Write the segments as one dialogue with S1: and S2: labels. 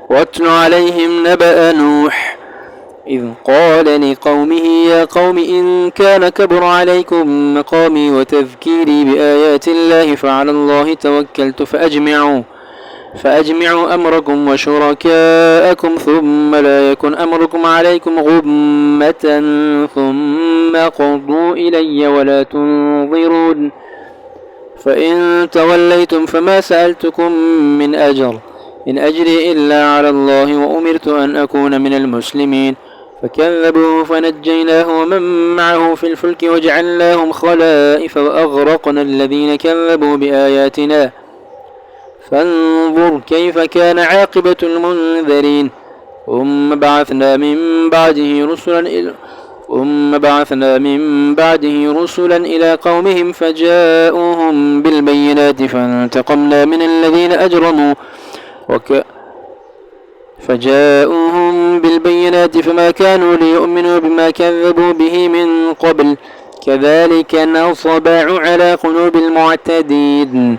S1: واتل عليهم نبأ نوح إذ قال لقومه يا قوم إن كان كبر عليكم مقامي وتذكيري بآيات الله فعلى الله توكلت فأجمعوا أمركم وشركاءكم ثم لا يكن أمركم عليكم غمة ثم قضوا إلي ولا تنظرون فإن توليتم فما سألتكم من أجر إن أجري إلا على الله وأمرت أن أكون من المسلمين فكذبوه فنجيناه ومن معه في الفلك وجعلناهم خلائف وأغرقنا الذين كذبوا بآياتنا فانظر كيف كان عاقبة المنذرين ثم بعثنا من بعده رسلا إلى قومهم فجاءوهم بالبينات فانتقمنا من الذين أجرموا فما كانوا ليؤمنوا بما كذبوا به من قبل كذلك نطبع على قلوب المعتدين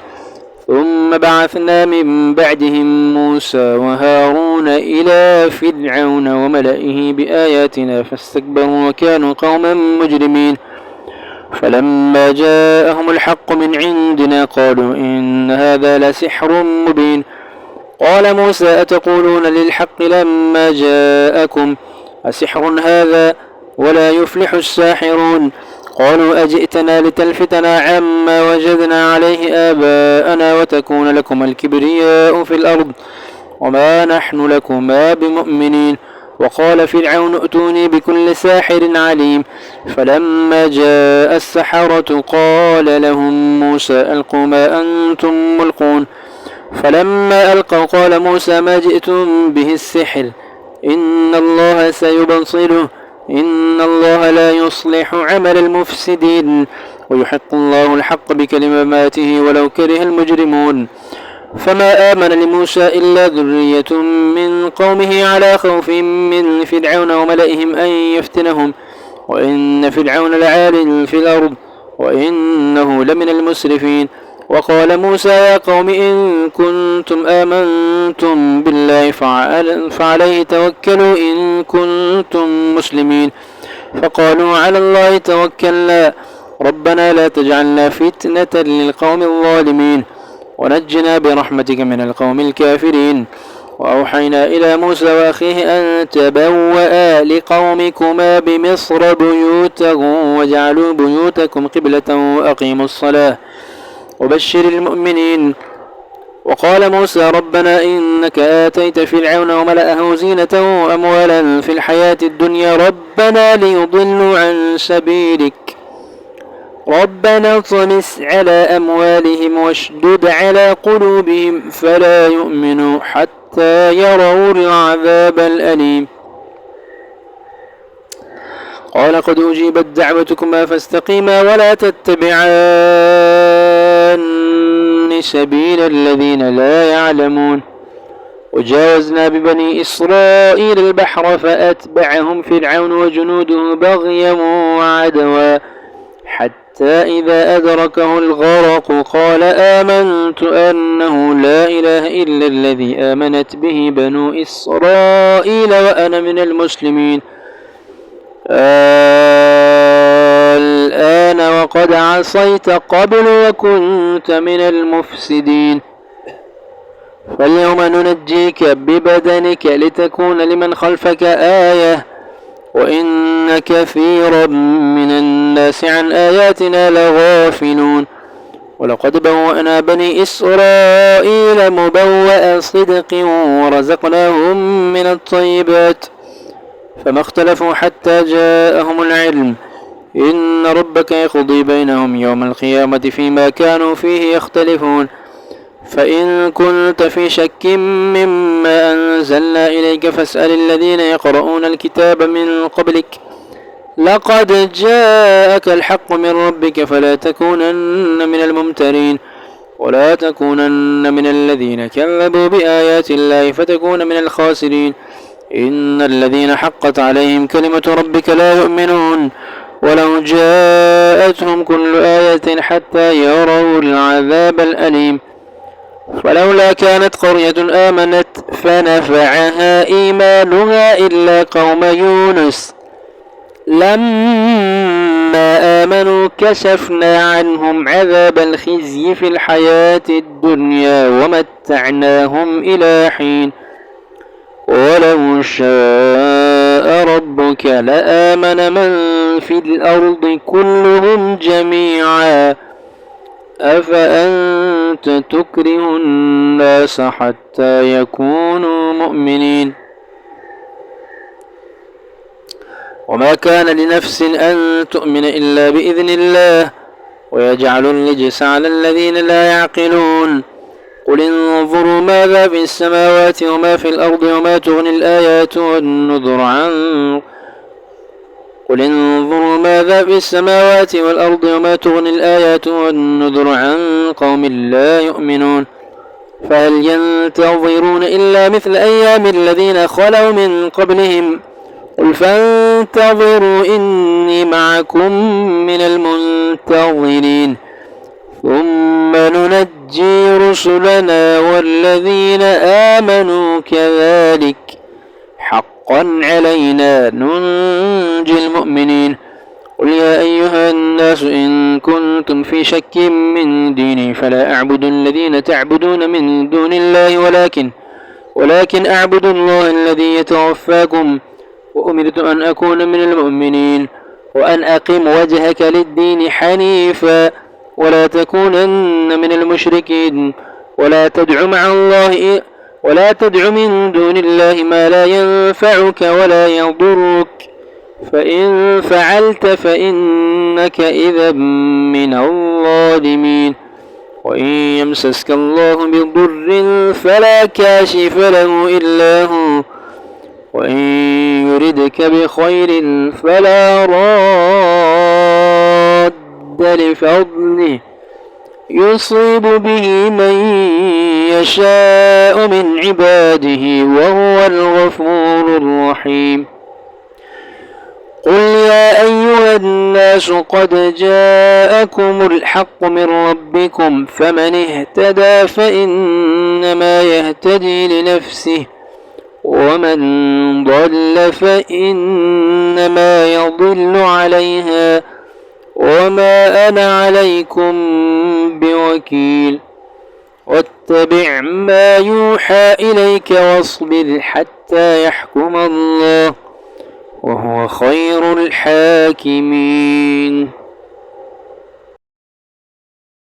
S1: ثم بعثنا من بعدهم موسى وهارون إلى فرعون وملئه بآياتنا فاستكبروا وكانوا قوما مجرمين فلما جاءهم الحق من عندنا قالوا إن هذا لسحر مبين قال موسى أتقولون للحق لما جاءكم أسحر هذا ولا يفلح الساحرون قالوا أجئتنا لتلفتنا عما وجدنا عليه آباءنا وتكون لكم الكبرياء في الأرض وما نحن لكما بمؤمنين وقال فرعون ائتوني بكل ساحر عليم فلما جاء السحرة قال لهم موسى ألقوا ما أنتم ملقون فلما ألقوا قال موسى ما جئتم به السحر إن الله سيبصره إن الله لا يصلح عمل المفسدين ويحق الله الحق بكلماته ولو كره المجرمون فما آمن لموسى إلا ذرية من قومه على خوف من فرعون وملئهم أن يفتنهم وإن فرعون لعال في الأرض وإنه لمن المسرفين وقال موسى يا قوم إن كنتم آمنتم بالله فعليه توكلوا إن كنتم مسلمين فقالوا على الله توكلنا ربنا لا تجعلنا فتنة للقوم الظالمين ونجنا برحمتك من القوم الكافرين وأوحينا إلى موسى وأخيه أن تبوأ لقومكما بمصر بيوتا وجعلوا بيوتكم قبلة وأقيموا الصلاة وبشر المؤمنين وقال موسى ربنا إنك آتيت فرعون وملأه زينة وأموالا في الحياة الدنيا ربنا ليضلوا عن سبيلك ربنا اطمس على أموالهم واشدد على قلوبهم فلا يؤمنوا حتى يروا العذاب الأليم قال قد أجيبت دعوتكما فاستقيما ولا تتبعان سبيل الذين لا يعلمون وجاوزنا ببني إسرائيل البحر فأتبعهم فرعون وجنوده بغيا وعدوا حتى إذا أدركه الغرق قال آمنت أنه لا إله إلا الذي آمنت به بنو إسرائيل وأنا من المسلمين الآن وقد عصيت قبل وكنت من المفسدين فاليوم ننجيك ببدنك لتكون لمن خلفك آية وإن كثيرا من الناس عن آياتنا لغافلون ولقد بوأنا بني إسرائيل مبوأ صدق ورزقناهم من الطيبات فما اختلفوا حتى جاءهم العلم إن ربك يقضي بينهم يوم القيامة فيما كانوا فيه يختلفون فإن كنت في شك مما أنزلنا إليك فاسأل الذين يقرؤون الكتاب من قبلك لقد جاءك الحق من ربك فلا تكونن من الممترين ولا تكونن من الذين كذبوا بآيات الله فتكون من الخاسرين إن الذين حقت عليهم كلمة ربك لا يؤمنون ولو جاءتهم كل آية حتى يروا العذاب الأليم فلولا كانت قرية آمنت فنفعها إيمانها إلا قوم يونس لما آمنوا كشفنا عنهم عذاب الخزي في الحياة الدنيا ومتعناهم إلى حين ولو شاء ربك لآمن من في الأرض كلهم جميعا أفأنت تكره الناس حتى يكونوا مؤمنين وما كان لنفس أن تؤمن إلا بإذن الله ويجعل الرجس على الذين لا يعقلون قل انظروا ماذا في السماوات وما في الأرض وما تغني الآيات والنذر عن قل انظروا ماذا في السماوات والأرض وما تغني الآيات والنذر عن قوم لا يؤمنون فهل ينتظرون إلا مثل أيام الذين خلوا من قبلهم قل فانتظروا إني معكم من المنتظرين ثم ننجي رسلنا والذين آمنوا كذلك حقا علينا ننجي المؤمنين قل يا أيها الناس إن كنتم في شك من ديني فلا أعبد الذين تعبدون من دون الله ولكن أعبد الله الذي يتوفاكم وأمرت أن أكون من المؤمنين وأن أقم وجهك للدين حنيفا ولا تكونن من المشركين ولا تدع من دون الله ما لا ينفعك ولا يضرك فإن فعلت فإنك إذا من الظالمين وإن يمسسك الله بضر فلا كاشف له إلا هو وإن يردك بخير فلا راد لفضله يصيب به من يشاء من عباده وهو الغفور الرحيم قل يا أيها الناس قد جاءكم الحق من ربكم فمن اهتدى فإنما يهتدي لنفسه ومن ضل فإنما يضل عليها وما أنا عليكم بوكيل واتبع ما يوحى إليك واصبر حتى يحكم الله وهو خير الحاكمين.